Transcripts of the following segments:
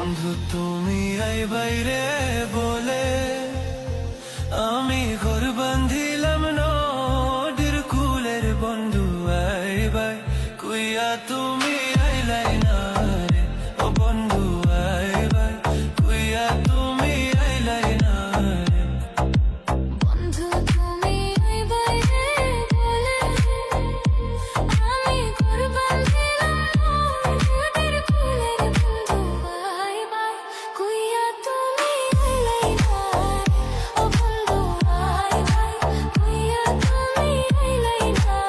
বন্ধু তুমি আই বাইরে বলে আমি ঘর বান্ধিলাম নদীর কুলের বন্ধু আই বাই কুইয়া তুমি আইলাই না রে ও বন্ধু আই বাই কুইয়া তুমি আইলাই না রে বন্ধু তুমি আই বাইরে বলে আমি ঘর বান্ধিলাম নদীর কুলের বন্ধু আই বাই কুইয়া তুমি আইলাই না রে ও বন্ধু আই বাই কুইয়া তুমি আইলাই না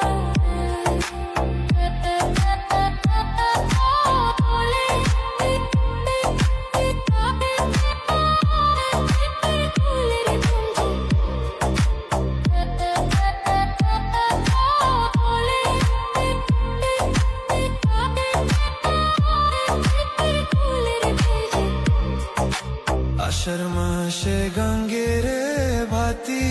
আষাঢ় মাসে গঙ্গের ভাতি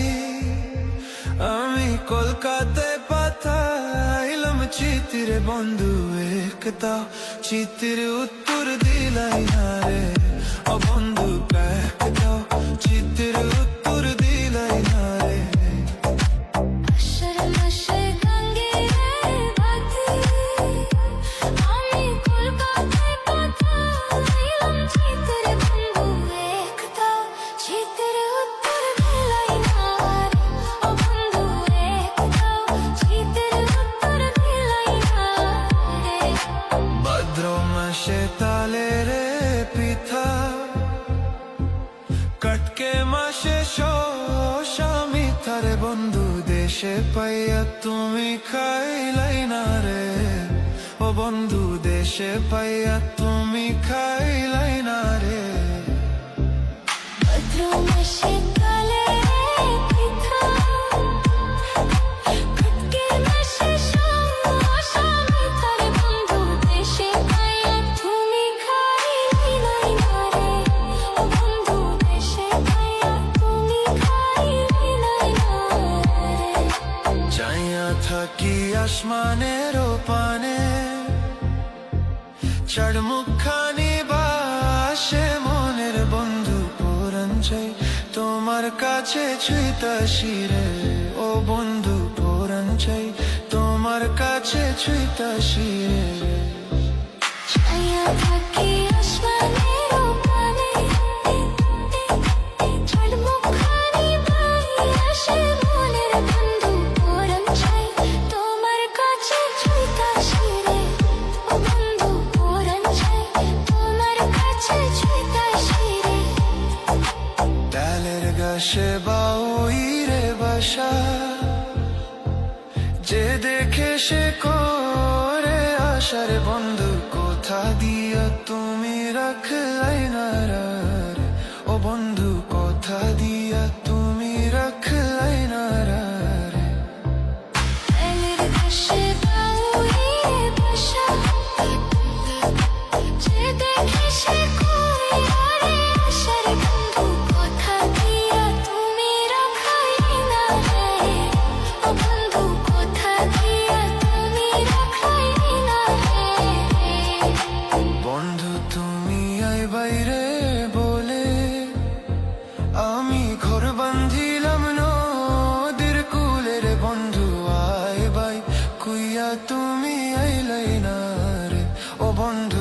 আমি কলকাতায় পাঠাইলাম চিতির বন্ধু একটা চিতির উত্তর দিলাই না রে ও বন্ধু একটা চিতির উত্তর দিলাই না রে আষাঢ় মাসে গঙ্গের ভাতি আমি কলকাতায় পাঠাইলাম চিতের বন্ধু একটা চিতের উত্তর দিলাই না রে ও বন্ধু একটা চিতের উত্তর দিলাই না রে ভাদ্র মাসে তালের পিঠা কটকে মাসে শোষা মিঠার বন্ধু দেশে পাইয়া তুমি খাইলাই না রে ও বন্ধু দেশে পাইয়া তুমি খাইলাই না রে ভাদ্র মাসে তালের পিঠা কটকে মাসে শোষা মিঠার বন্ধু দেশে পাইয়া তুমি খাইলাই না রে ও বন্ধু দেশে পাইয়া তুমি খাইলাই না রে চাইয়া থাকি আসমানের পানে চার মুখখানি বাসে মনের বন্ধু পুরান চাই তোমার কাছে ছুঁইতাছি রে ও বন্ধু পুরান চাই তোমার কাছে ছুঁইতাছি রে ছায়া থাকি আসমানের পানে ঝলমুখানি বাতাসে মনের বন্ধু পুরান চাই তোমার কাছে ছুঁইতাছি রে ও বন্ধু পুরান চাই তোমার কাছে ছুঁইতাছি রে ডালের গাছে বাউই রে বাসা যে দেখে সে করে আশার বন্ধু কোথা দিয়া তুমি রাখলাই না রে ও বন্ধু কোথা দিয়া তুমি রাখলাই না রে ডালের গাছে বাউই বাসা যে দেখে সে করে আশার বন্ধু কোথা দিয়া তুমি রাখলাই না রে ও বন্ধু কোথা দিয়া তুমি রাখলাই না রে বন্ধু তুমি আই বাইরে বলে আমি ঘর বান্ধিলাম নদীর কুলের বন্ধু আই বাই কুইয়া তুমি আইলাই না রে ও বন্ধু